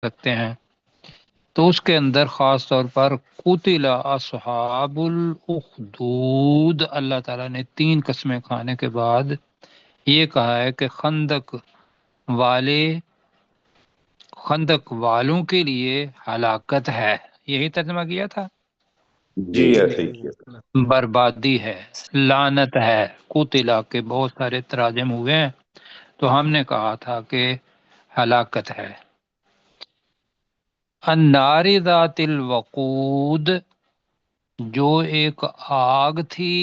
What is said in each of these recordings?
سکتے ہیں، تو اس کے اندر خاص طور پر قتل اصحاب الاخدود، اللہ تعالیٰ نے 3 قسمیں کھانے کے بعد یہ کہا ہے کہ والے خندق والوں کے لیے ہلاکت ہے، یہی ترجمہ کیا تھا، جی ایسے ہی کیا. بربادی ہے، لعنت ہے. قتلا کے بہت سارے تراجم ہوئے ہیں، تو ہم نے کہا تھا کہ ہلاکت ہے. النار ذات الوقود، جو ایک آگ تھی،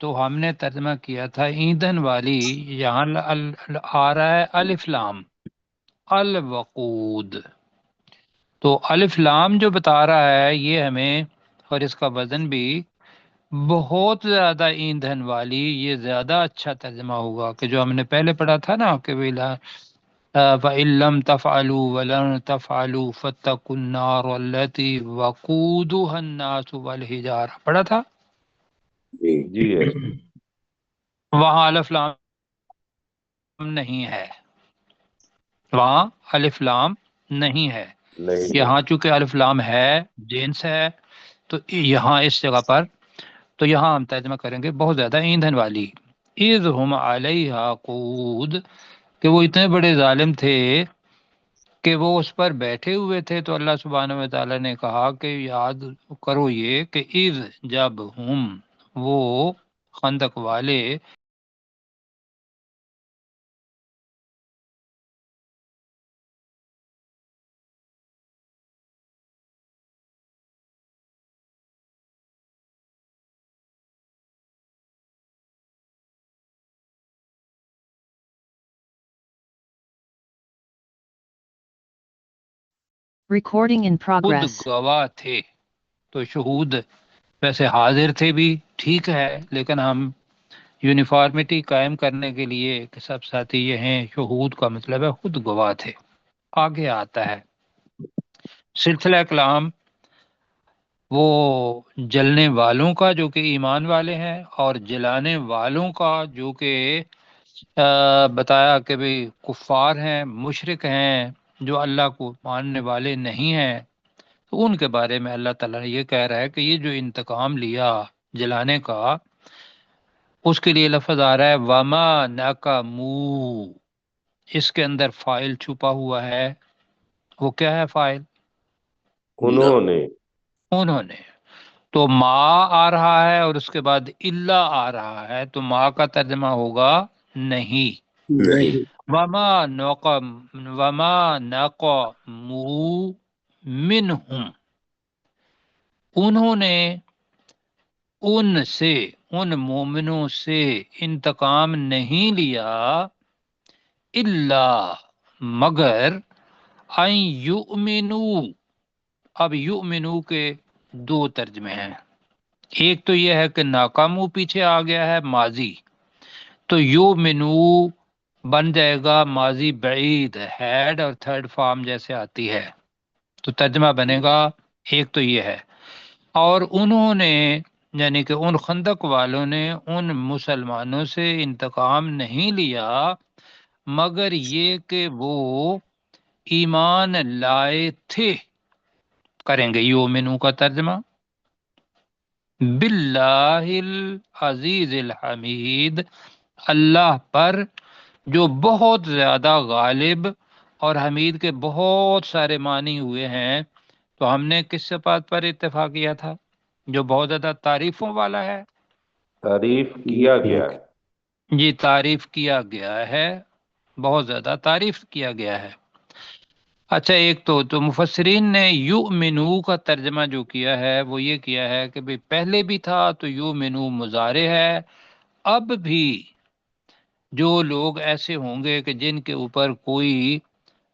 تو ہم نے ترجمہ کیا تھا ایندھن والی. یہاں آ رہا ہے الف لام الوقود، تو الف لام جو بتا رہا ہے یہ ہمیں، اور اس کا وزن بھی بہت زیادہ ایندھن والی، یہ زیادہ اچھا ترجمہ ہوگا کہ جو ہم نے پہلے پڑھا تھا نا کہ فَإِن لَّمْ تَفْعَلُوا وَلَن تَفْعَلُوا فَاتَّقُوا النَّارَ الَّتِي وَقُودُهَا النَّاسُ وَالْحِجَارَةُ، پڑھا تھا. جی ایسے ہی. وہاں الف لام نہیں ہے، وہاں الف لام نہیں ہے. نہیں یہاں چونکہ الف لام ہے، جنس ہے، تو یہاں اس جگہ پر، تو یہاں ہم ترجمہ کریں گے بہت زیادہ ایندھن والی. اذ ہم علیہا قعود، کہ وہ اتنے بڑے ظالم تھے کہ وہ اس پر بیٹھے ہوئے تھے. تو اللہ سبحانہ و تعالی نے کہا کہ یاد کرو یہ کہ اذ، جب ہم وہ خندق والے Recording in خود progress. گواہ تھے. تو شہود ویسے حاضر تھے بھی ٹھیک ہے، لیکن ہم یونیفارمٹی قائم کرنے کے لیے کہ سب ساتھی یہ ہیں، شہود کا مطلب ہے خود گواہ تھے. آگے آتا ہے سلسلہ کلام وہ جلنے والوں کا جو کہ ایمان والے ہیں، اور جلانے والوں کا جو کہ بتایا کہ بھی کفار ہیں، مشرک ہیں، جو اللہ کو ماننے والے نہیں ہیں. تو ان کے بارے میں اللہ تعالیٰ یہ کہہ رہا ہے کہ یہ جو انتقام لیا جلانے کا، اس کے لیے لفظ آ رہا ہے وما نقمو، اس کے اندر فائل چھپا ہوا ہے. وہ کیا ہے فائل؟ انہوں نے. انہوں نے. تو ما آ رہا ہے اور اس کے بعد الا آ رہا ہے، تو ما کا ترجمہ ہوگا نہیں. وما نقمو منہم، انہوں نے ان سے، ان مومنوں سے انتقام نہیں لیا، الا مگر، ان یؤمنو. اب یؤمنو کے 2 ترجمے ہیں. ایک تو یہ ہے کہ ناکامو پیچھے آ گیا ہے ماضی، تو یؤمنو بن جائے گا ماضی بعید، ہیڈ اور تھرڈ فارم جیسے آتی ہے، تو ترجمہ بنے گا ایک تو یہ ہے. اور انہوں نے، یعنی کہ ان خندق والوں نے ان مسلمانوں سے انتقام نہیں لیا مگر یہ کہ وہ ایمان لائے تھے. کریں گے یومنو کا ترجمہ باللہ العزیز الحمید، اللہ پر جو بہت زیادہ غالب اور حمید کے بہت سارے معنی ہوئے ہیں. تو ہم نے کس صفات پر اتفاق کیا تھا؟ جو بہت زیادہ تعریفوں والا ہے. تعریف کیا گیا ہے. جی، تعریف کیا گیا ہے، بہت زیادہ تعریف کیا گیا ہے. اچھا، ایک تو مفسرین نے یؤمنو کا ترجمہ جو کیا ہے وہ یہ کیا ہے کہ بھئی پہلے بھی تھا تو یؤمنو مضارع ہے، اب بھی جو لوگ ایسے ہوں گے کہ جن کے اوپر کوئی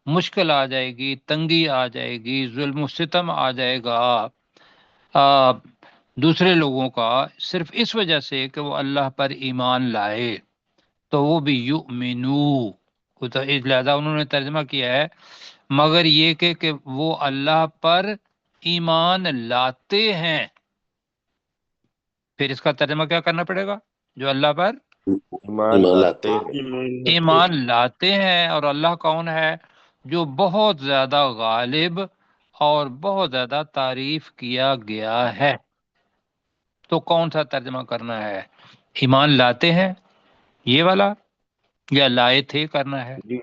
مشکل آ جائے گی، تنگی آ جائے گی، ظلم و ستم آ جائے گا دوسرے لوگوں کا، صرف اس وجہ سے کہ وہ اللہ پر ایمان لائے، تو وہ بھی یؤمنو. تو لہذا انہوں نے ترجمہ کیا ہے مگر یہ کہ وہ اللہ پر ایمان لاتے ہیں. پھر اس کا ترجمہ کیا کرنا پڑے گا؟ جو اللہ پر ایمان لاتے ہیں. ایمان لاتے ہیں. اور اللہ کون ہے؟ جو بہت زیادہ غالب اور بہت زیادہ تعریف کیا گیا ہے۔ تو کون سا ترجمہ کرنا ہے؟ ایمان لاتے ہیں یہ والا، یا لائے تھے کرنا ہے؟ جی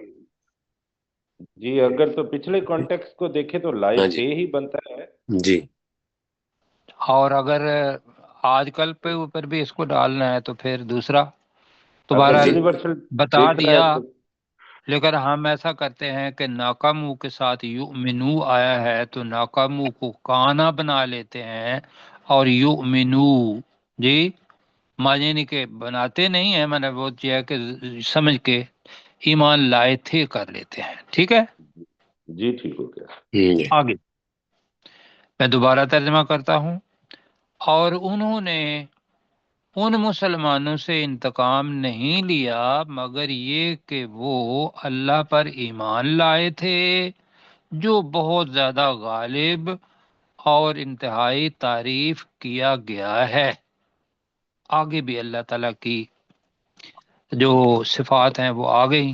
جی، اگر تو پچھلے کانٹیکس کو دیکھیں تو لائے ہاں جی تھے ہی بنتا ہے۔ جی اور اگر آج کل پہ اوپر بھی اس کو ڈالنا ہے تو پھر دوسرا تو اگر بہرحال یونیورسل بتا دیکھنا ہے دیا۔ تو لیکن ہم ایسا کرتے ہیں کہ ناکامو کے ساتھ یؤمنو آیا ہے تو ناکامو کو کانا بنا لیتے ہیں، اور یؤمنو جی معنی کہ بناتے نہیں ہیں، میں نے وہ یہ ہے کہ سمجھ کے ایمان لائے تھے کر لیتے ہیں۔ ٹھیک ہے، جی ٹھیک ہو گیا۔ جی آگے میں دوبارہ ترجمہ کرتا ہوں۔ اور انہوں نے ان مسلمانوں سے انتقام نہیں لیا مگر یہ کہ وہ اللہ پر ایمان لائے تھے جو بہت زیادہ غالب اور انتہائی تعریف کیا گیا ہے۔ آگے بھی اللہ تعالیٰ کی جو صفات ہیں وہ آ گئی۔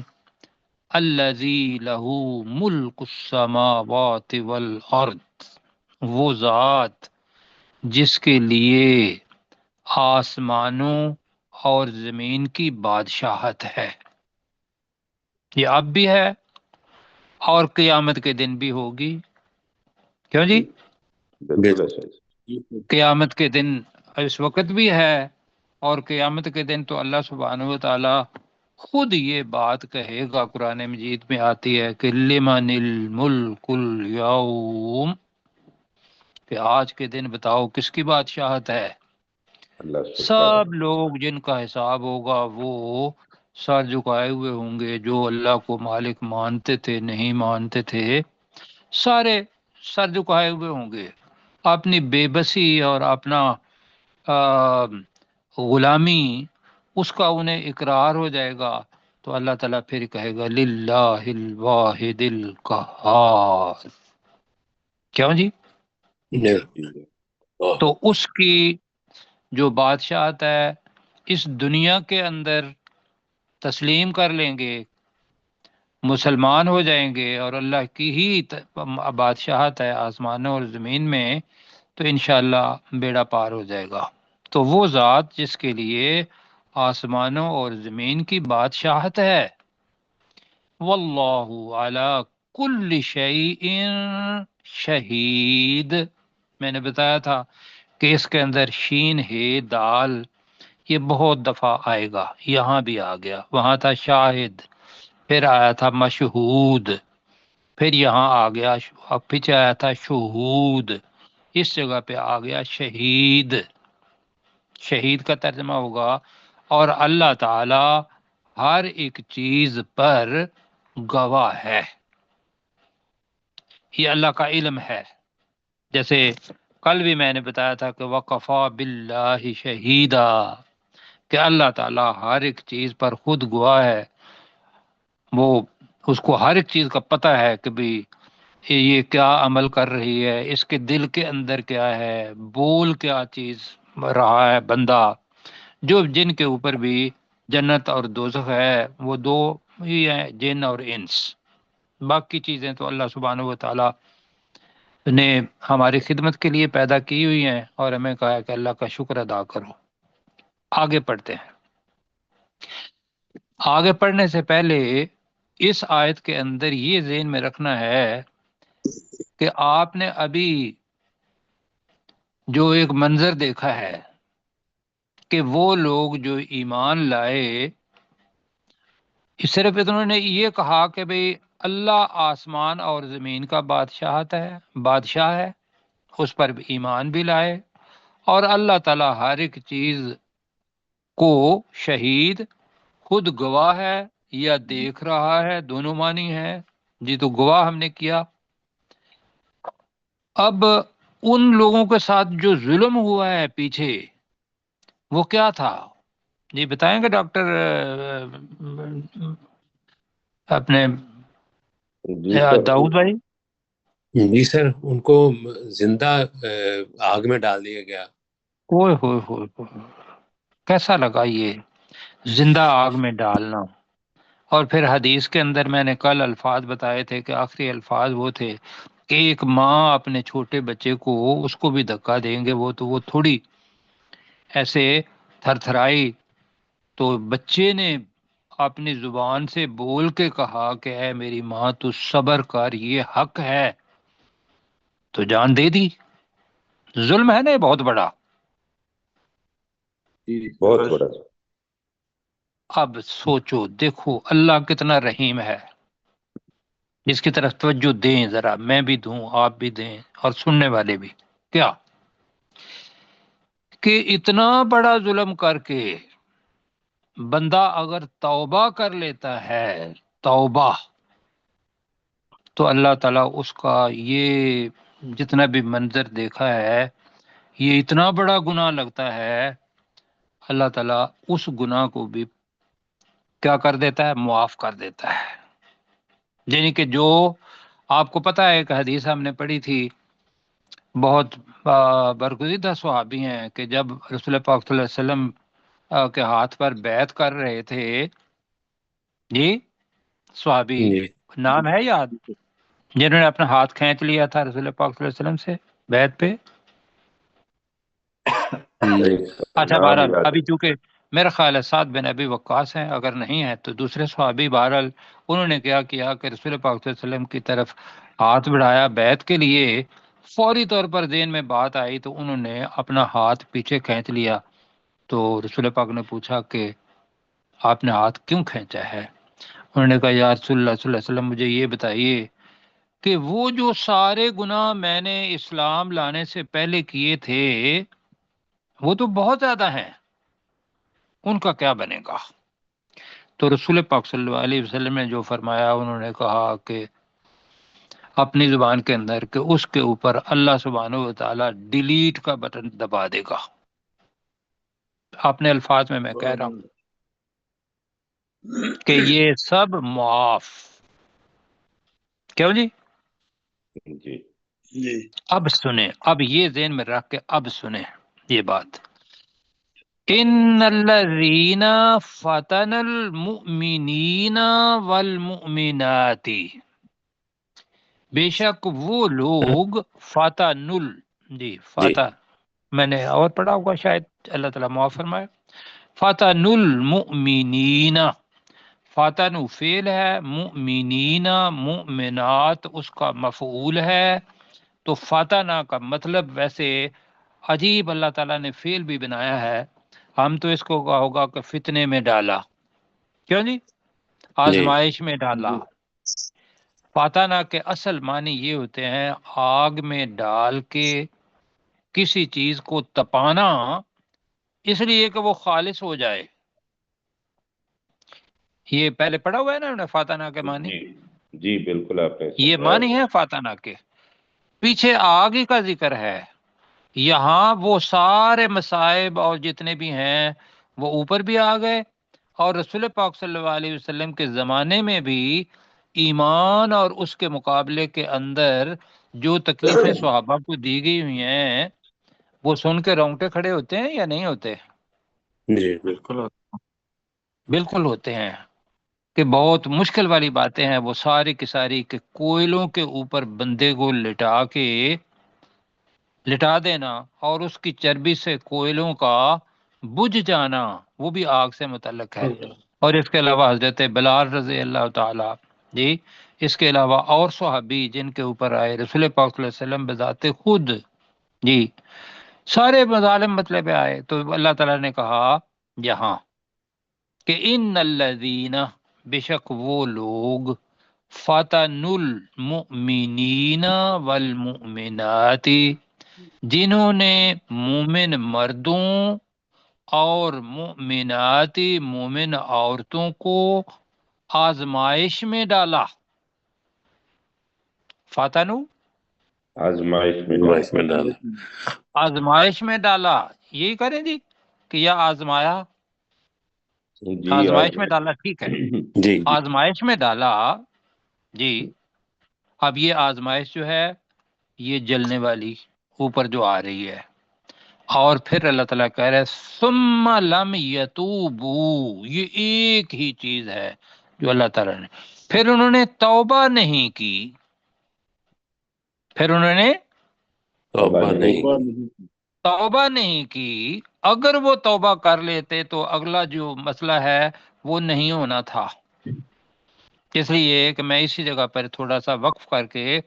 الذی لہ ملک السماوات والارض، وہ ذات جس کے لیے آسمانوں اور زمین کی بادشاہت ہے، یہ اب بھی ہے اور قیامت کے دن بھی ہوگی۔ کیوں جی؟ بالکل ایسا ہی۔ قیامت کے دن اس وقت بھی ہے، اور قیامت کے دن تو اللہ سبحانہ و تعالی خود یہ بات کہے گا، قرآن مجید میں آتی ہے کہ لمن الملک اليوم، کہ آج کے دن بتاؤ کس کی بادشاہت ہے۔ اللہ سبحانہ۔ سب لوگ جن کا حساب ہوگا وہ سر جھکائے ہوئے ہوں گے، جو اللہ کو مالک مانتے تھے نہیں مانتے تھے، سارے سر جھکائے ہوئے ہوں گے، اپنی بے بسی اور اپنا غلامی اس کا انہیں اقرار ہو جائے گا۔ تو اللہ تعالیٰ پھر کہے گا للہ الواحد القہار، کیوں جی؟ جی تو اس کی جو بادشاہت ہے اس دنیا کے اندر تسلیم کر لیں گے، مسلمان ہو جائیں گے، اور اللہ کی ہی بادشاہت ہے آسمانوں اور زمین میں، تو انشاءاللہ بیڑا پار ہو جائے گا۔ تو وہ ذات جس کے لیے آسمانوں اور زمین کی بادشاہت ہے، واللہ علی کل شیء شہید، میں نے بتایا تھا کہ اس کے اندر شین ہے دال، یہ بہت دفعہ آئے گا، یہاں بھی آ گیا، وہاں تھا شاہد، پھر آیا تھا مشہود، پھر یہاں آ گیا، اب پیچھے آیا تھا شہود، اس جگہ پہ آ گیا شہید۔ شہید کا ترجمہ ہوگا اور اللہ تعالی ہر ایک چیز پر گواہ ہے، یہ اللہ کا علم ہے۔ جیسے کل بھی میں نے بتایا تھا کہ وَقَفَى بِاللَّهِ شَهِيدًا، کہ اللہ تعالیٰ ہر ایک چیز پر خود گواہ ہے، وہ اس کو ہر ایک چیز کا پتہ ہے کہ بھی یہ کیا عمل کر رہی ہے، اس کے دل کے اندر کیا ہے، بول کیا چیز رہا ہے بندہ۔ جو جن کے اوپر بھی جنت اور دوزخ ہے وہ دو ہی ہیں، جن اور انس، باقی چیزیں تو اللہ سبحانہ و تعالیٰ نے ہماری خدمت کے لیے پیدا کی ہوئی ہیں، اور ہمیں کہا ہے کہ اللہ کا شکر ادا کرو۔ آگے پڑھتے ہیں۔ آگے پڑھنے سے پہلے اس آیت کے اندر یہ ذہن میں رکھنا ہے کہ آپ نے ابھی جو ایک منظر دیکھا ہے کہ وہ لوگ جو ایمان لائے، صرف انہوں نے یہ کہا کہ بھئی اللہ آسمان اور زمین کا بادشاہ ہے، اس پر بھی ایمان بھی لائے، اور اللہ تعالیٰ ہر ایک چیز کو شہید خود گواہ ہے یا دیکھ رہا ہے، دونوں معنی ہے جی، تو گواہ ہم نے کیا۔ اب ان لوگوں کے ساتھ جو ظلم ہوا ہے پیچھے وہ کیا تھا جی؟ بتائیں گے ڈاکٹر اپنے جی سر۔ داؤد بھائی؟ جی سر، ان کو زندہ آگ میں ڈال دیا گیا۔ اوئے ہوئے ہوئے ہوئے، کیسا لگا یہ زندہ آگ میں ڈالنا؟ اور پھر حدیث کے اندر میں نے کل الفاظ بتائے تھے کہ آخری الفاظ وہ تھے کہ ایک ماں اپنے چھوٹے بچے کو اس کو بھی دھکا دیں گے وہ تو وہ تھوڑی ایسے تھر تھرائی، تو بچے نے اپنی زبان سے بول کے کہا کہ اے میری ماں تو صبر کر، یہ حق ہے، تو جان دے دی۔ ظلم ہے نا یہ بہت بڑا۔ بہت بڑا۔ اب سوچو دیکھو اللہ کتنا رحیم ہے، جس کی طرف توجہ دیں ذرا، میں بھی دوں آپ بھی دیں اور سننے والے بھی، کیا کہ اتنا بڑا ظلم کر کے بندہ اگر توبہ کر لیتا ہے، توبہ، تو اللہ تعالیٰ اس کا یہ جتنا بھی منظر دیکھا ہے، یہ اتنا بڑا گناہ لگتا ہے، اللہ تعالیٰ اس گناہ کو بھی کیا کر دیتا ہے، معاف کر دیتا ہے۔ یعنی کہ جو آپ کو پتہ ہے ایک حدیث ہم نے پڑھی تھی، بہت برگزیدہ صحابی ہیں کہ جب رسول پاک صلی اللہ علیہ وسلم کے ہاتھ پر بیعت کر رہے تھے، جی صحابی جی نام ہے یاد، جنہوں نے اپنا ہاتھ کھینچ لیا تھا رسول پاک صلی اللہ علیہ وسلم سے بیعت پہ؟ اچھا نام بہرحال یاد ابھی چونکہ میرا خیال ہے سعد بن ابی وقاص ہیں، اگر نہیں ہے تو دوسرے صحابی، بہرحال انہوں نے کیا کیا کہ رسول پاک صلی اللہ علیہ وسلم کی طرف ہاتھ بڑھایا بیعت کے لیے، فوری طور پر ذہن میں بات آئی تو انہوں نے اپنا ہاتھ پیچھے کھینچ لیا۔ تو رسول پاک نے پوچھا کہ آپ نے ہاتھ کیوں کھینچا ہے؟ انہوں نے کہا یا رسول اللہ صلی اللہ علیہ وسلم مجھے یہ بتائیے کہ وہ جو سارے گناہ میں نے اسلام لانے سے پہلے کیے تھے وہ تو بہت زیادہ ہیں، ان کا کیا بنے گا؟ تو رسول پاک صلی اللہ علیہ وسلم نے جو فرمایا، انہوں نے کہا کہ اپنی زبان کے اندر کہ اس کے اوپر اللہ سبحانہ و تعالیٰ ڈیلیٹ کا بٹن دبا دے گا۔ اپنے الفاظ میں کہہ رہا ہوں کہ یہ سب معاف، کیوں جی؟ جی اب سنیں، اب یہ ذہن میں رکھ کے اب سنیں یہ بات، ان الذین فتن المؤمنین والمؤمنات، بے شک وہ لوگ فتن جی فتح، میں نے اور پڑھا ہوگا شاید، اللہ تعالیٰ معاف فرمائے، فتن المؤمنین، فتن فعل ہے، مؤمنین مؤمنات اس کا مفعول ہے، تو فتنہ کا مطلب ویسے عجیب اللہ تعالیٰ نے فعل بھی بنایا ہے، ہم تو اس کو کہا ہوگا کہ فتنے میں ڈالا، کیوں جی؟ آزمائش میں ڈالا۔ فتنہ کے اصل معنی یہ ہوتے ہیں آگ میں ڈال کے کسی چیز کو تپانا اس لیے کہ وہ خالص ہو جائے، یہ پہلے پڑھا ہوا ہے نا ہم نے فتنہ کے معنی، جی جی بالکل آپ نے یہ سمجھایا۔ معنی ہے فتنہ کے، پیچھے آگ ہی کا ذکر ہے، یہاں وہ سارے مصائب اور جتنے بھی ہیں وہ اوپر بھی آ گئے، اور رسول پاک صلی اللہ علیہ وسلم کے زمانے میں بھی ایمان اور اس کے مقابلے کے اندر جو تکلیفیں صحابہ کو دی گئی ہوئی ہیں وہ سن کے رونگٹے کھڑے ہوتے ہیں یا نہیں ہوتے؟ جی بالکل بالکل ہوتے ہیں، کہ بہت مشکل والی باتیں ہیں وہ ساری کی ساری، کہ کوئلوں کے اوپر بندے کو لٹا دینا اور اس کی چربی سے کوئلوں کا بجھ جانا، وہ بھی آگ سے متعلق ہے۔ اور اس کے علاوہ حضرت بلال رضی اللہ تعالی، جی اس کے علاوہ اور صحابی جن کے اوپر آئے رسول پاک صلی اللہ علیہ وسلم بذات خود، جی سارے مظالم مطلب آئے، تو اللہ تعالیٰ نے کہا یہاں کہ ان الذین، بے شک وہ لوگ، فتن المؤمنین والمؤمنات، جنہوں نے مومن مردوں اور مؤمنات مومن عورتوں کو آزمائش میں ڈالا، فتنو آزمائش میں وائس میں ڈالا آزمائش میں ڈالا، یہی کریں جی کہ یا آزمایا، جی آزمائش میں ڈالا، ٹھیک ہے، جی آزمائش میں ڈالا، جی اب یہ آزمائش جو ہے یہ جلنے والی اوپر جو آ رہی ہے، اور پھر اللہ تعالیٰ کہہ رہے ثم لم یتوبو، یہ ایک ہی چیز ہے، جو اللہ تعالیٰ نے. پھر انہوں نے توبہ نہیں کی، پھر انہوں نے توبہ نہیں توبہ نہیں کی. اگر وہ توبہ کر لیتے تو اگلا جو مسئلہ ہے وہ نہیں ہونا تھا. اس لیے کہ میں اسی جگہ پر تھوڑا سا وقف کر کے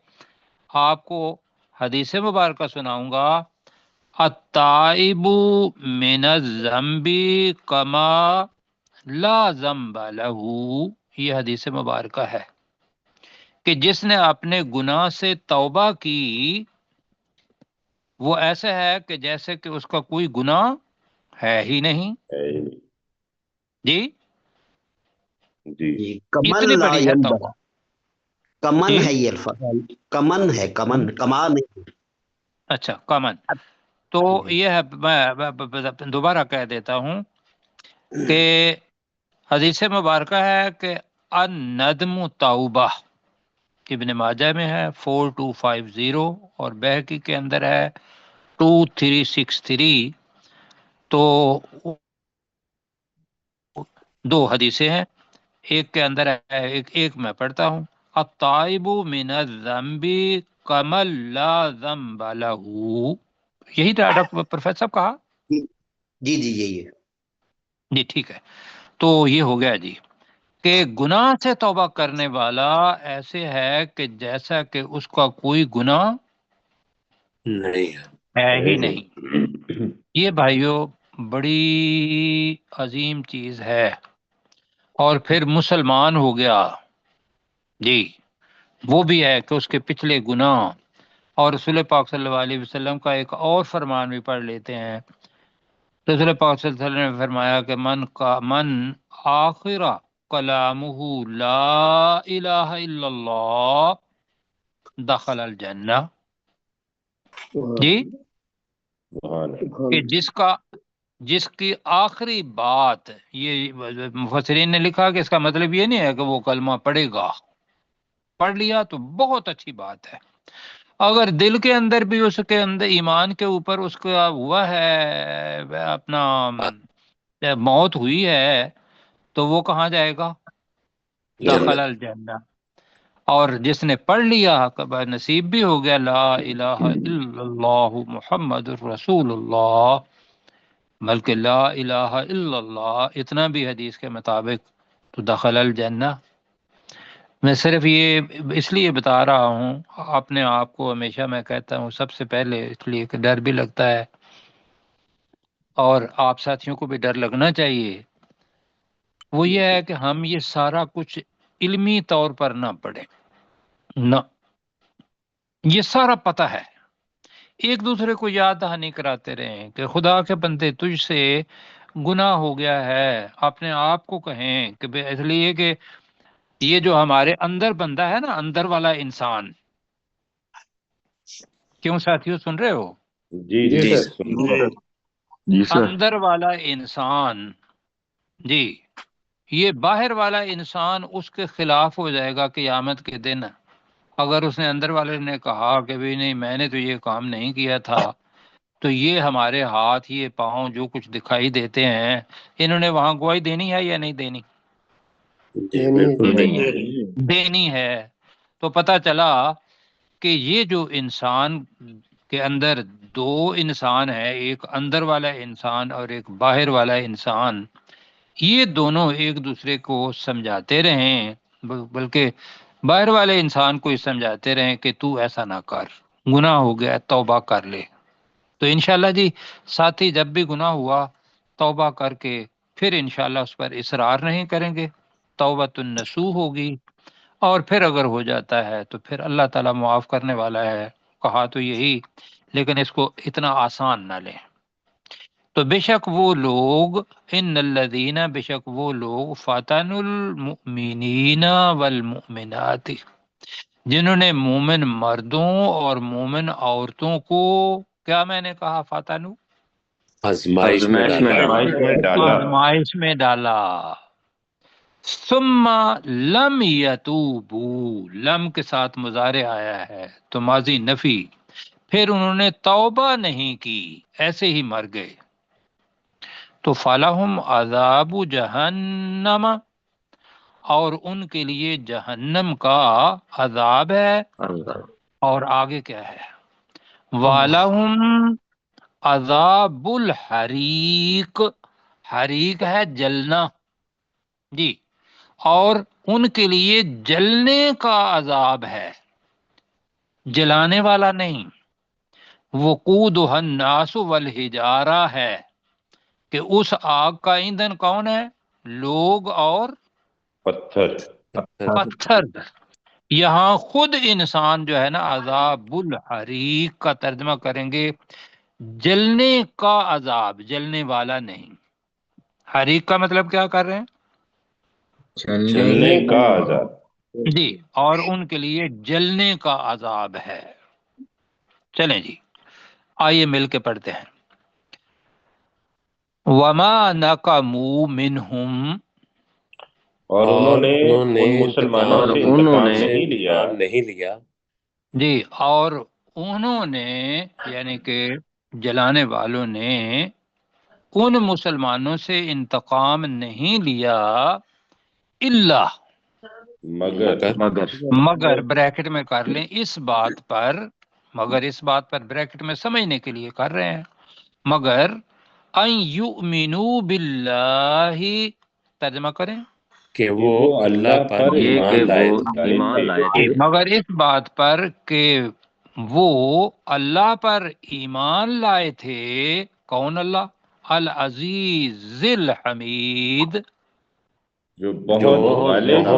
آپ کو حدیث مبارکہ سناؤں گا. التائب من الذنب کما لا ذنب لہ، یہ حدیث مبارکہ ہے کہ جس نے اپنے گناہ سے توبہ کی وہ ایسا ہے کہ جیسے کہ اس کا کوئی گناہ ہے ہی نہیں. جی جی کمن اتنی لا بڑی ہے ینبغ، توبہ. کمن جی ہے یہ الفاظ، کمن ہے، کمن کما نہیں. اچھا کامن. تو یہ ہے، میں دوبارہ کہہ دیتا ہوں کہ حدیث مبارکہ ہے کہ الندم توبہ، ابن ماجہ میں ہے 4250 اور بہقی کے اندر ہے 2363. تو دو حدیثیں ہیں، ایک کے اندر ہے، ایک میں پڑھتا ہوں. الطائب من الذنب کمن لا ذنب لہ، یہی تھا ڈاکٹر پروفیسر صاحب کہا. جی جی یہی ہے. جی ٹھیک ہے. تو یہ ہو گیا جی کہ گناہ سے توبہ کرنے والا ایسے ہے کہ جیسا کہ اس کا کوئی گناہ نہیں ہے. ہے ہی نہیں. یہ بھائیو بڑی عظیم چیز ہے. اور پھر مسلمان ہو گیا جی، وہ بھی ہے کہ اس کے پچھلے گناہ. اور رسول پاک صلی اللہ علیہ وسلم کا ایک اور فرمان بھی پڑھ لیتے ہیں. رسول پاک صلی اللہ علیہ وسلم نے فرمایا کہ من آخر کلامہ لا الہ الا اللہ دخل الجنہ. جی کہ جس کی آخری بات، یہ مفسرین نے لکھا کہ اس کا مطلب یہ نہیں ہے کہ وہ کلمہ پڑھے گا، پڑھ لیا تو بہت اچھی بات ہے. اگر دل کے اندر بھی اس کے اندر ایمان کے اوپر اس کا ہوا ہے، اپنا موت ہوئی ہے، تو وہ کہاں جائے گا؟ دخل الجنہ. اور جس نے پڑھ لیا نصیب بھی ہو گیا لا الہ الا اللہ محمد رسول اللہ، بلکہ لا الہ الا اللہ اتنا بھی حدیث کے مطابق، تو دخل الجنہ. میں صرف یہ اس لیے بتا رہا ہوں، اپنے آپ کو ہمیشہ میں کہتا ہوں سب سے پہلے اس لیے کہ ڈر بھی لگتا ہے، اور آپ ساتھیوں کو بھی ڈر لگنا چاہیے. وہ یہ ہے کہ ہم یہ سارا کچھ علمی طور پر نہ پڑھیں، نہ، یہ سارا پتہ ہے. ایک دوسرے کو یاد دہانی کراتے رہیں کہ خدا کے بندے تجھ سے گناہ ہو گیا ہے. اپنے آپ کو کہیں کہ اس لیے کہ یہ جو ہمارے اندر بندہ ہے نا، اندر والا انسان، کیوں ساتھیوں سن رہے ہو؟ جی جی سر سر. سن رہے ہیں. جی سر. اندر والا انسان جی، یہ باہر والا انسان اس کے خلاف ہو جائے گا قیامت کے دن. اگر اس نے اندر والے نے کہا کہ بھی نہیں میں نے تو یہ کام نہیں کیا تھا، تو یہ ہمارے ہاتھ، یہ پاؤں جو کچھ دکھائی دیتے ہیں، انہوں نے وہاں گواہی دینی ہے یا نہیں دینی؟ جی بالکل دینی ہے. تو پتہ چلا کہ یہ جو انسان کے اندر دو انسان ہے، ایک اندر والا انسان اور ایک باہر والا انسان، یہ دونوں ایک دوسرے کو سمجھاتے رہیں، بلکہ باہر والے انسان کو سمجھاتے رہیں کہ تو ایسا نہ کر، گناہ ہو گیا توبہ کر لے. تو انشاءاللہ جی ساتھی جب بھی گناہ ہوا توبہ کر کے پھر انشاءاللہ اس پر اصرار نہیں کریں گے، توبۃ النصوح ہوگی. اور پھر اگر ہو جاتا ہے تو پھر اللہ تعالیٰ معاف کرنے والا ہے. کہا تو یہی، لیکن اس کو اتنا آسان نہ لیں. تو بے شک وہ لوگ، ان الذین، بے شک وہ لوگ، فتن المؤمنین والمؤمنات، جنہوں نے مومن مردوں اور مومن عورتوں کو، کیا میں نے کہا، فتنو، آزمائش میں ڈالا. آزمائش میں ڈالا. ثم لم یتوبو، لم کے ساتھ مضارع آیا ہے تو ماضی نفی، پھر انہوں نے توبہ نہیں کی، ایسے ہی مر گئے، تو فلہم عذاب جہنم، اور ان کے لیے جہنم کا عذاب ہے. اور آگے کیا ہے؟ وَلَهُمْ عذاب الحریق، حریق ہے جلنا جی، اور ان کے لیے جلنے کا عذاب ہے، جلانے والا نہیں. وقودها الناس والحجارہ ہے کہ اس آگ کا ایندھن کون ہے؟ لوگ اور پتھر. پتھر. یہاں خود انسان جو ہے نا عذاب الحریق کا ترجمہ کریں گے جلنے کا عذاب، جلنے والا نہیں. حریق کا مطلب کیا کر رہے ہیں؟ جلنے کا عذاب. جی، اور ان کے لیے جلنے کا عذاب ہے. چلیں جی، آئیے مل کے پڑھتے ہیں. وما نقموا منہم، اور انہوں نے ان مسلمانوں انتقام سے انتقام نہیں لیا. جی، اور انہوں نے یعنی کہ جلانے والوں نے ان مسلمانوں سے انتقام نہیں لیا، الا مگر بریکٹ میں کر لیں اس بات پر، مگر اس بات پر بریکٹ میں سمجھنے کے لیے کر رہے ہیں، مگر ان یؤمنوا باللہ، ترجمہ کریں کہ وہ اللہ پر ایمان لائے تھے. مگر اس بات پر کہ وہ اللہ پر ایمان لائے تھے. کون اللہ؟ العزیز الحمید، جو بہت غالب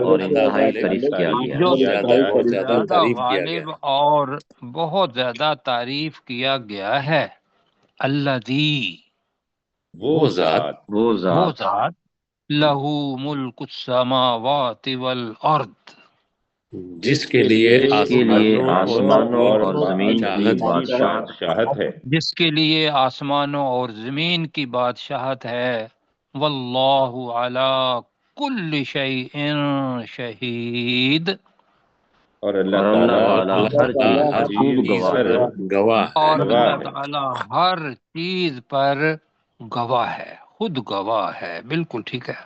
اور انتہائی تعریف کیا گیا، جو بہت زیادہ زیادہ تعریف کیا گیا. غالب اور بہت زیادہ تعریف کیا گیا ہے. الذی، وہ ذات وہ ذات لہو ملک السماوات والارض، جس کے لیے آسمانوں اور زمین کی بادشاہت ہے. جس کے لیے آسمانوں اور زمین کی بادشاہت ہے. واللہ علی کل شیء شہید، اور اللہ تعالیٰ ہر چیز پر گواہ اور ہے. اللہ تعالی ہر چیز پر گواہ ہے، خود گواہ ہے. بالکل ٹھیک ہے.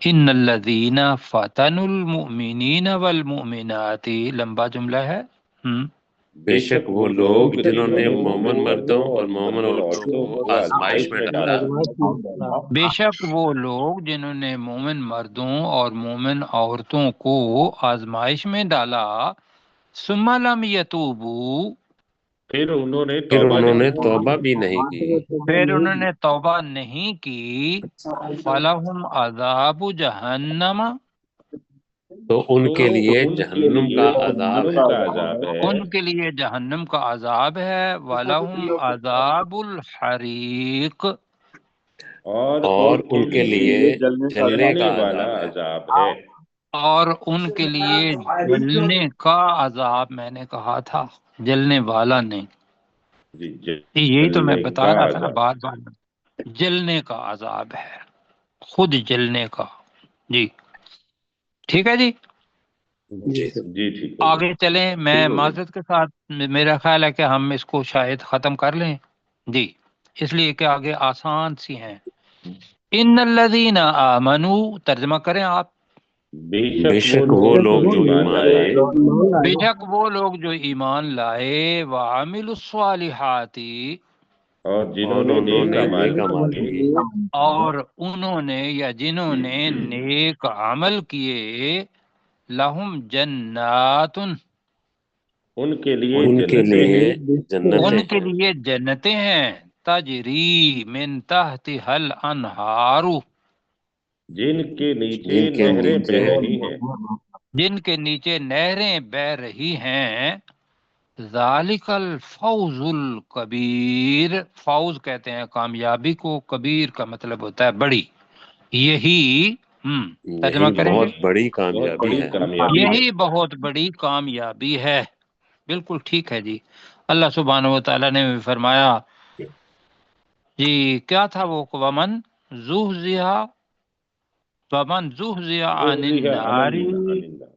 ان الذین فتنوا المؤمنین والمؤمنات، لمبا جملہ ہے. بے شک وہ لوگ جنہوں نے مومن مردوں اور مومن عورتوں کو آزمائش میں ڈالا، بے شک وہ لوگ جنہوں نے مومن مردوں اور مومن عورتوں کو آزمائش میں ڈالا. ثم لم یتوبوا، پھر انہوں نے توبہ بھی نہیں کی، پھر انہوں نے توبہ نہیں کی. فلہم عذاب جہنم، تو ان کے لیے جہنم کا عذاب ہے. ان کے لیے جہنم کا عذاب ہے. وَلَهُمْ عَذَابُ الْحَرِيقِ، اور ان کے لیے جلنے کا عذاب ہے. اور ان کے لیے جلنے کا عذاب. میں نے کہا تھا جلنے والا نہیں، یہی تو میں بتا رہا تھا نا بار بار، جلنے کا عذاب ہے، خود جلنے کا. جی ٹھیک ہے جی. جی ٹھیک. آگے چلیں. میں معذرت کے ساتھ، میرا خیال ہے کہ ہم اس کو شاید ختم کر لیں جی، اس لیے کہ آگے آسان سی ہیں. ان الذین آمنوا، ترجمہ کریں آپ. بے شک وہ لوگ جو ایمان لائے، بے شک وہ لوگ جو ایمان لائے. وعملوا الصالحات، اور جنہوں نے نیک اعمال کیے، اور انہوں نے یا جنہوں نے نیک عمل کیے. لہم جنات، ان کے لیے ان کے لیے جنتیں ہیں. تجری من تحتها الانہار، جن کے نیچے نہریں بہ رہی ہیں، جن کے نیچے نہریں بہ رہی ہیں. ذالک الفوز الکبیر، فوز کہتے ہیں کامیابی کو، کبیر کا مطلب ہوتا ہے بڑی. یہی ترجمہ کریں گے، بہت بڑی کامیابی ہے. یہی بہت بڑی کامیابی ہے. بالکل ٹھیک ہے جی. اللہ سبحانہ و تعالیٰ نے بھی فرمایا جی، کیا تھا وہ؟ ومن زحزح عن النار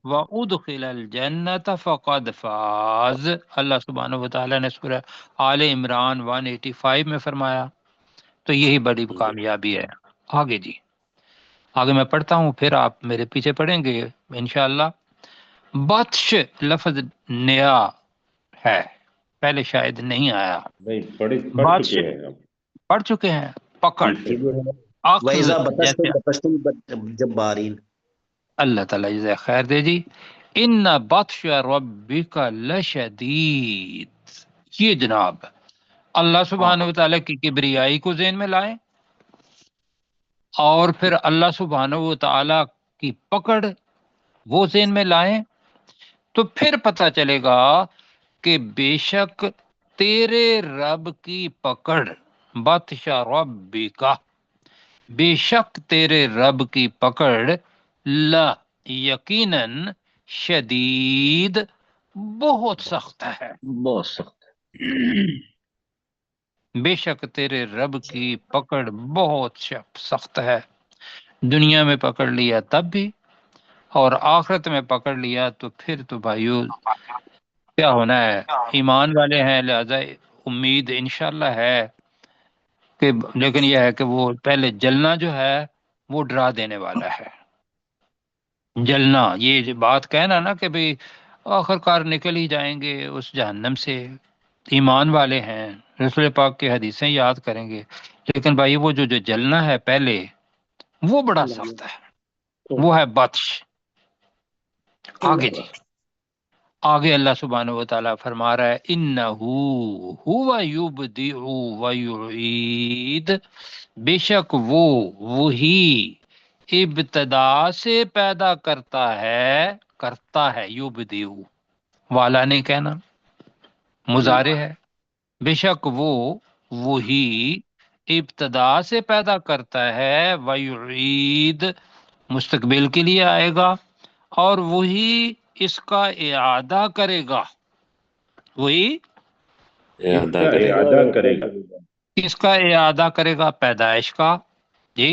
وادخل الجنة فقد فاز. اللہ سبحانہ و تعالیٰ نے سورہ آل عمران 185 میں فرمایا. تو یہی بڑی کامیابی ہے. آگے جی. آگے میں پڑھتا ہوں، پھر آپ میرے پیچھے پڑھیں گے انشاءاللہ۔ بطش لفظ نیا ہے، پہلے شاید نہیں آیا۔ نہیں پڑھ بطش چکے ہیں ہم۔ پڑھ چکے ہیں، پکڑ، جی یہ سر۔ جو ہے اخذ، وَإِذَا بَطَشْتُمْ جیسے بَطَشْتُمْ جبارین۔ اللہ تعالیٰ جزائے خیر دے جی۔ ان بطش ربک لشدید، یہ جناب اللہ سبحانہ و تعالیٰ کی کبریائی کو ذہن میں لائیں، اور پھر اللہ سبحانہ و تعالیٰ کی پکڑ وہ ذہن میں لائیں، تو پھر پتہ چلے گا کہ بے شک تیرے رب کی پکڑ، بطش ربک، بے شک تیرے رب کی پکڑ، لا یقیناً، شدید، بہت سخت ہے، بہت سخت۔ بے شک تیرے رب کی پکڑ بہت سخت ہے۔ دنیا میں پکڑ لیا تب بھی، اور آخرت میں پکڑ لیا تو پھر تو بھائیو کیا ہونا ہے۔ ایمان والے ہیں لہذا امید انشاءاللہ ہے کہ، لیکن یہ ہے کہ وہ پہلے جلنا جو ہے وہ ڈرا دینے والا ہے۔ جلنا، یہ جو بات کہنا نا کہ بھئی آخر کار نکل ہی جائیں گے اس جہنم سے، ایمان والے ہیں، رسول پاک کی حدیثیں یاد کریں گے، لیکن بھائی وہ جو جلنا ہے پہلے وہ بڑا سخت ہے، وہ ہے بطش۔ آگے جی، آگے اللہ سبحانہ و تعالیٰ فرما رہا ہے انہو ہوا یبدئ و یعید، بے شک وہ، وہی ابتدا سے پیدا کرتا ہے، یبدئ، والا نہیں کہنا، مضارع ہے، بے شک وہ، وہی ابتدا سے پیدا کرتا ہے، ویعید، مستقبل کے لیے آئے گا، اور وہی اس کا اعادہ کرے گا، وہی اس کا اعادہ کرے گا۔ اس کا اعادہ کرے گا، پیدائش کا، جی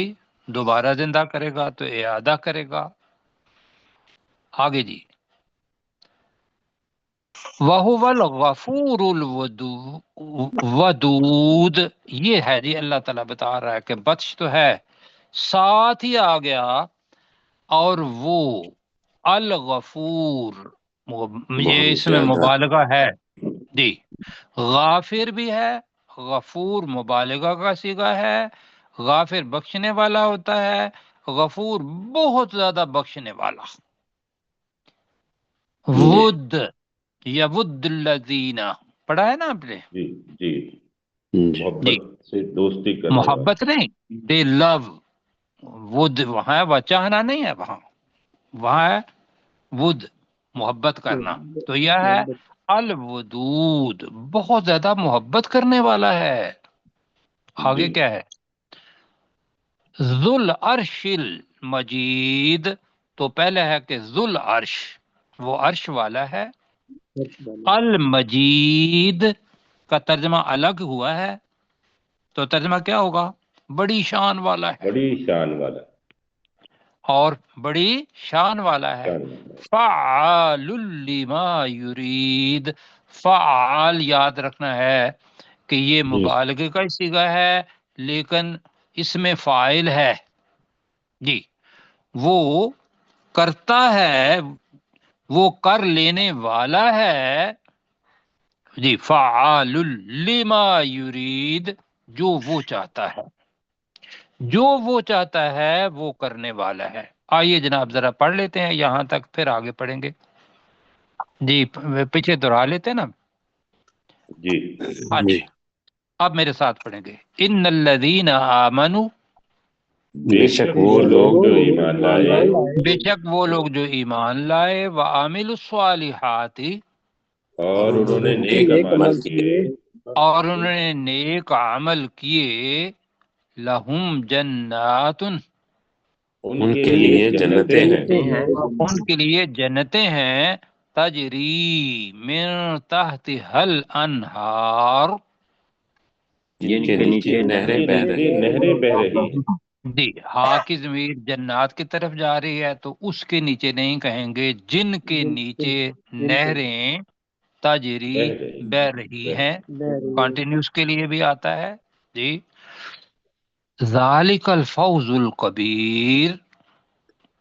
دوبارہ زندہ کرے گا تو اعادہ کرے گا۔ آگے جی، وَهُوَ الْغَفُورُ الْوَدُودُ، یہ ہے جی اللہ تعالیٰ بتا رہا ہے کہ بطش تو ہے، ساتھ ہی آ گیا اور وہ الغفور، یہ اس میں مبالغہ ہے جی، غافر بھی ہے، غفور مبالغہ کا صیغہ ہے، غافر بخشنے والا ہوتا ہے، غفور بہت زیادہ بخشنے والا۔ ود یا ود الذین، پڑھا ہے نا آپ نے؟ جی جی، جی، محبت سے دوستی کرنے والا۔ محبت نہیں، دے لو، ود وہاں ہے، وہ چاہنا نہیں ہے، وہاں ہے ود، محبت کرنا، تو یہ ہے الودود، بہت زیادہ محبت کرنے والا ہے۔ آگے جی۔ کیا ہے؟ ذو العرش المجید، تو پہلے ہے کہ ذو العرش، وہ عرش والا ہے، المجید کا ترجمہ الگ ہوا ہے، تو ترجمہ کیا ہوگا؟ بڑی شان والا ہے، بڑی شان والا، اور بڑی شان والا ہے۔ شان والا۔ فعال لما یرید، فعال یاد رکھنا ہے کہ یہ مبالغے کا صیغہ ہے، لیکن اس میں فاعل ہے جی، وہ کرتا ہے، وہ کر لینے والا ہے جی، فعال لما یرید، جو وہ چاہتا ہے، جو وہ چاہتا ہے وہ کرنے والا ہے۔ آئیے جناب ذرا پڑھ لیتے ہیں یہاں تک، پھر آگے پڑھیں گے جی، پیچھے دہرا لیتے ہیں نا جی اچھا، اب میرے ساتھ پڑھیں گے، ان الذین آمنوا، بے شک وہ لوگ جو ایمان لائے، بے شک وہ لوگ جو ایمان لائے، وعاملوا الصالحات، اور انہوں نے نیک عمل کیے، اور انہوں نے نیک عمل کیے، لہم جنات، ان کے لیے جنتیں ہیں، ان کے لیے جنتیں ہیں، تجری من تحتها الانہار، جن کے نیچے نہریں بہ رہی ہیں۔ نہریں بہ رہی ہیں۔ جی، ہاں کی ضمیر جنات کی طرف جا رہی ہے تو اس کے نیچے نہیں کہیں گے، جن کے نیچے نہریں تجری بہ رہی ہیں، کانٹینیوس کے لیے بھی آتا ہے جی۔ ذالک الفوز الکبیر،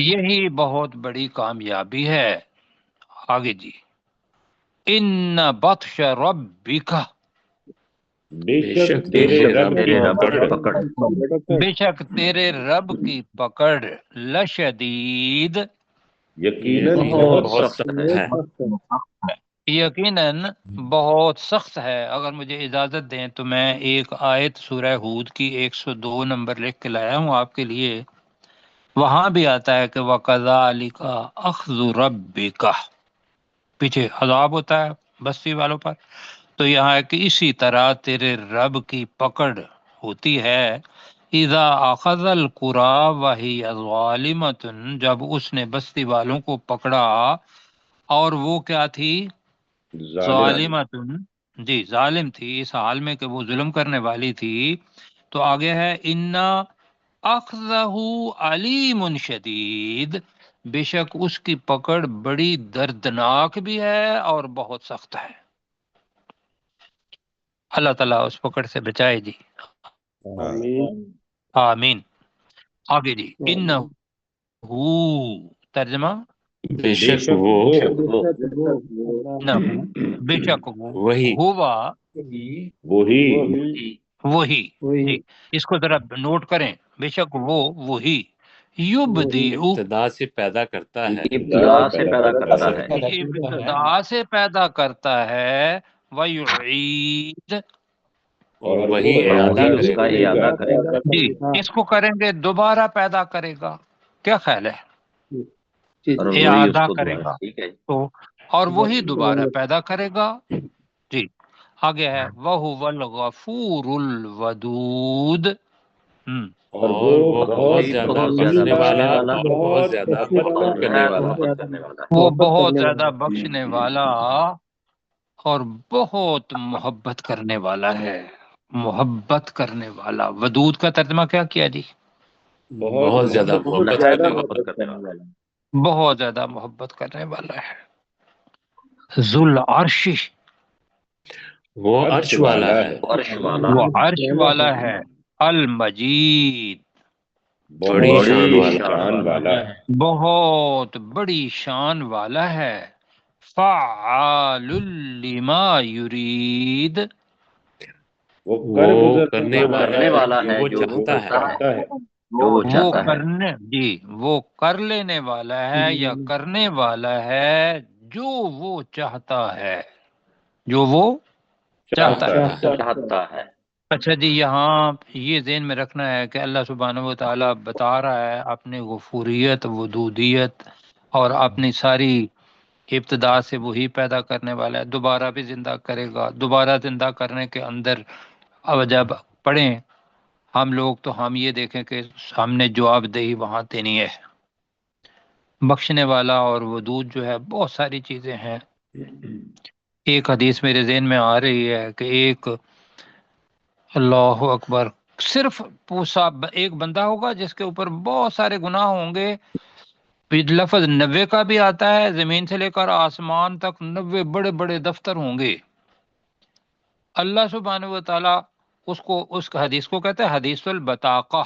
یہی بہت بڑی کامیابی ہے۔ آگے جی، ان بطش ربک، بے بے شک شک تیرے تیرے رب رب کی کی پکڑ پکڑ بے شک تیرے رب کی پکڑ لشدید، یقیناً یقیناً بہت بہت سخت سخت ہے۔ یقیناً بہت سخت ہے۔ اگر مجھے اجازت دیں تو میں ایک آیت سورہ ہود کی 102 نمبر لکھ کے لایا ہوں آپ کے لیے۔ وہاں بھی آتا ہے کہ وَكَذَلِكَ أَخْذُ رَبِّكَ، پیچھے عذاب ہوتا ہے بستی والوں پر، تو یہاں ہے کہ اسی طرح تیرے رب کی پکڑ ہوتی ہے۔ اذا اخذ القرى وهي ظالمة، جب اس نے بستی والوں کو پکڑا اور وہ کیا تھی؟ ظالم۔ ظالمۃ، جی ظالم تھی، اس حال میں کہ وہ ظلم کرنے والی تھی۔ تو آگے ہے انا اخذہ علیم شدید، بے شک اس کی پکڑ بڑی دردناک بھی ہے اور بہت سخت ہے۔ اللہ تعالیٰ اس پکڑ سے بچائے جی، آمین۔ آگے جی، انہو، ترجمہ بے بے شک شک وہ انہو، بے شک وہ، وہی ہوا وہی وہی، جی اس کو ذرا نوٹ کریں، بے شک وہ وہی، یبدیع، ابتدا سے پیدا کرتا ہے، ابتدا سے پیدا کرتا ہے ابتدا سے پیدا کرتا ہے، ویعید، اور اور وہی وہ اعادہ وہی اس کرے کا گا۔ اعادہ کرے گا۔ جی اس کو کریں گے دوبارہ پیدا کرے گا، کیا خیال ہے؟ اور وہی اس اعادہ کو کرے دوبارہ، گا ٹھیک ہے۔ تو، اور وہی دوبارہ پیدا کرے گا۔ جی آگے ہے وَهُوَ الْغَفُورُ الْوَدُودُ، اور وہ بہت زیادہ بہت زیادہ بخشنے والا بخشنے والا، اور بہت زیادہ محبت کرنے والا ہے۔ محبت کرنے والا ہے۔ وہ بہت زیادہ بخشنے والا اور بہت محبت کرنے والا ہے، محبت کرنے والا۔ ودود کا ترجمہ کیا کیا جی؟ بہت زیادہ محبت کرنے والا۔ محبت کرنے والا ہے۔ بہت زیادہ محبت کرنے والا ہے۔ ذو العرش، وہ عرش عرش والا والا ہے، ہے، عرش والا وہ ہے، عرش والا ہے، المجید، بڑی شان بڑی والا ہے۔ شان والا ہے، بہت بڑی شان والا ہے۔ فعال لما یرید، وہ کر وہ گزرنے کرنے والا والا ہے ہے والا جو ہے وہ جو وہ چاہتا ہے۔ چاہتا ہے۔ جو وہ وہ چاہتا ہے۔ کرنے، جی وہ کر لینے والا ہے یا کرنے والا ہے جو وہ چاہتا ہے، جو وہ چاہتا ہے۔ چاہتا ہے۔ چاہتا ہے۔ اچھا جی، یہاں یہ ذہن میں رکھنا ہے کہ اللہ سبحانہ و تعالیٰ بتا رہا ہے اپنی غفوریت، ودودیت اور اپنی ساری ابتدا سے وہی پیدا کرنے والا ہے، دوبارہ بھی زندہ کرے گا۔ دوبارہ زندہ کرنے کے اندر اب جب پڑھیں ہم لوگ تو ہم یہ دیکھیں کہ ہم نے جواب دہی وہاں دینی ہے۔ بخشنے والا اور ودود جو ہے بہت ساری چیزیں ہیں۔ ایک حدیث میرے ذہن میں آ رہی ہے کہ ایک، اللہ اکبر، صرف پوسا ایک بندہ ہوگا جس کے اوپر بہت سارے گناہ ہوں گے، لفظ 90 کا بھی آتا ہے، زمین سے لے کر آسمان تک 90 بڑے بڑے دفتر ہوں گے۔ اللہ سبحانہ و تعالیٰ اس حدیث کو کہتے ہیں حدیث البطاقہ۔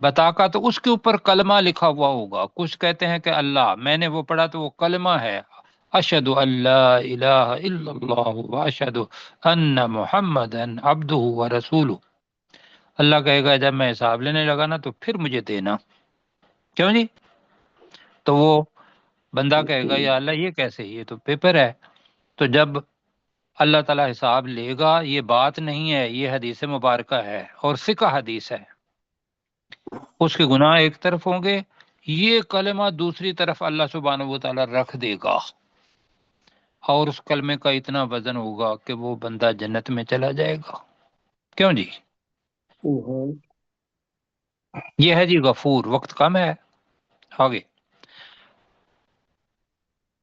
بطاقہ تو اس کے اوپر کلمہ لکھا ہوا ہوگا، کچھ کہتے ہیں کہ اللہ، میں نے وہ پڑھا تو وہ کلمہ ہے، اشہد ان لا الہ الا اللہ واشہد ان محمدا عبدہ ورسولہ۔ اللہ کہے گا جب میں حساب لینے لگا نا تو پھر مجھے دینا، کیوں جی؟ تو وہ بندہ کہے گا یا اللہ یہ کیسے، یہ تو پیپر ہے۔ تو جب اللہ تعالیٰ حساب لے گا، یہ بات نہیں ہے، یہ حدیث مبارکہ ہے اور فقہ حدیث ہے، اس کے گناہ ایک طرف ہوں گے، یہ کلمہ دوسری طرف اللہ سبحانہ و تعالیٰ رکھ دے گا، اور اس کلمے کا اتنا وزن ہوگا کہ وہ بندہ جنت میں چلا جائے گا، کیوں جی؟ یہ ہے جی غفور۔ وقت کم ہے، آگے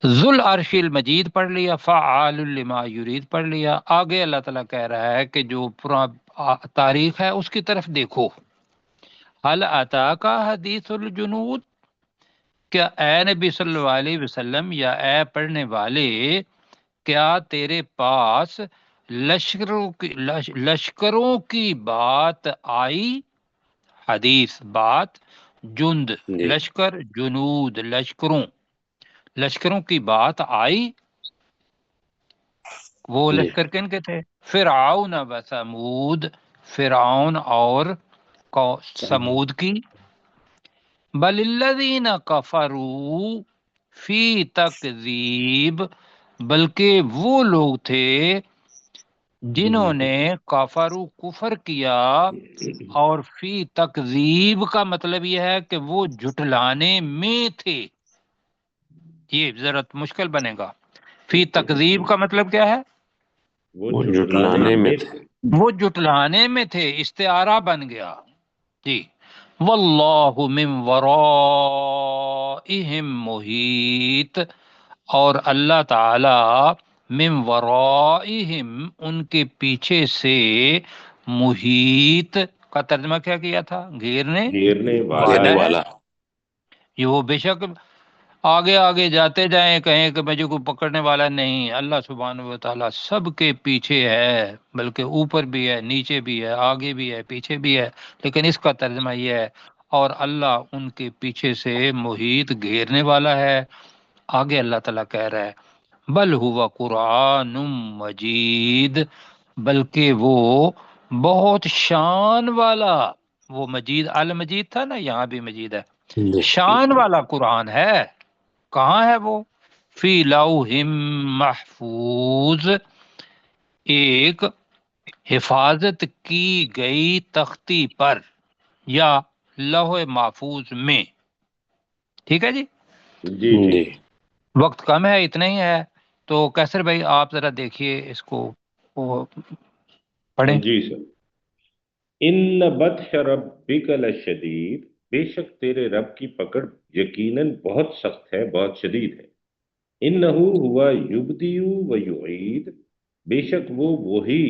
ذو العرش المجید پڑھ لیا، فعال لما یرید پڑھ لیا۔ آگے اللہ تعالیٰ کہہ رہا ہے کہ جو پورا تاریخ ہے اس کی طرف دیکھو۔ حل اتاک حدیث الجنود، کیا اے نبی صلی اللہ علیہ وسلم یا اے پڑھنے والے، کیا تیرے پاس لشکروں کی بات آئی؟ حدیث بات، جند جی لشکر، جنود لشکروں کی بات آئی. وہ جی لشکر کن کے تھے؟ فرعون و سمود، فرعون اور سمود کی. بل الذین کفروا فی تکذیب، بلکہ وہ لوگ تھے جنہوں نے کافرو کفر کیا، اور فی تکذیب کا مطلب یہ ہے کہ وہ جھٹلانے میں تھے. یہ ذرا مشکل بنے گا. فی تکذیب کا مطلب کیا ہے؟ وہ جھٹلانے میں تھے. وہ جھٹلانے میں تھے، استعارہ بن گیا. جی. واللہ من ورائہم محیط، اور اللہ تعالی من ورائہم ان کے پیچھے سے، محیط کا ترجمہ کیا کیا تھا؟ گھیرنے گھیرنے والا گھیرنے ہے. والا. یہ وہ بے شک آگے آگے جاتے جائیں، کہیں کہ مجھے کوئی پکڑنے والا نہیں. اللہ سبحانہ و تعالیٰ سب کے پیچھے ہے، بلکہ اوپر بھی ہے، نیچے بھی ہے، آگے بھی ہے، پیچھے بھی ہے. لیکن اس کا ترجمہ یہ ہے، اور اللہ ان کے پیچھے سے محیط گھیرنے والا ہے. آگے اللہ تعالیٰ کہہ رہا ہے بل ہوا قرآن مجید، بلکہ وہ بہت شان والا، وہ مجید المجید تھا نا، یہاں بھی مجید ہے، جی شان والا قرآن ہے. کہاں ہے وہ؟ فی لوح محفوظ، ایک حفاظت کی گئی تختی پر، یا لوح محفوظ میں. ٹھیک ہے جی. جی جی جی وقت کم ہے، اتنا ہی ہے. تو کیسر بھائی آپ ذرا دیکھیے اس کو، وہ پڑھیں. جی سر. ان بطش ربک لشدید، بے شک تیرے رب کی پکڑ یقیناً بہت سخت ہے، بہت شدید ہے. انہو ہوا یبدی و یعید، بے شک وہ وہی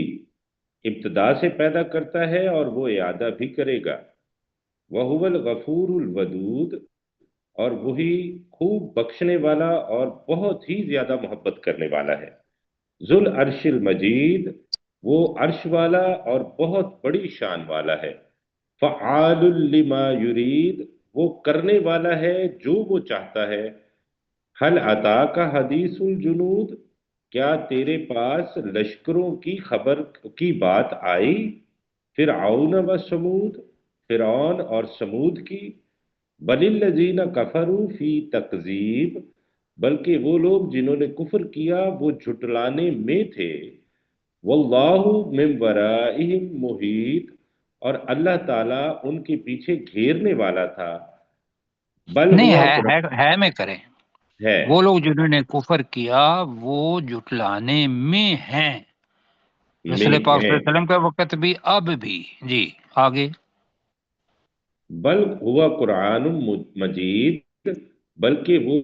ابتدا سے پیدا کرتا ہے اور وہ اعادہ بھی کرے گا. وہو الغفور الودود، اور وہی خوب بخشنے والا اور بہت ہی زیادہ محبت کرنے والا ہے. ذو العرش المجید، وہ عرش والا اور بہت بڑی شان والا ہے. فعال لما یرید، وہ کرنے والا ہے جو وہ چاہتا ہے. حل عطا کا حدیث الجنود، کیا تیرے پاس لشکروں کی خبر کی بات آئی؟ فرعون و سمود، فرعون اور سمود کی. بل الذین کفروا فی تکذیب، بلکہ وہ لوگ جنہوں نے کفر کیا وہ جھٹلانے میں تھے. واللہ من ورائہم محیط، اور اللہ تعالیٰ ان کے پیچھے گھیرنے والا تھا. بل نہیں ہوا ہے میں کریں. ہے. وہ لوگ جنہوں نے کفر کیا وہ جھٹلانے میں ہیں، رسول پاک صلی اللہ علیہ وسلم کا وقت بھی، اب بھی. جی آگے. بل ہوا قرآن مجید، بلکہ وہ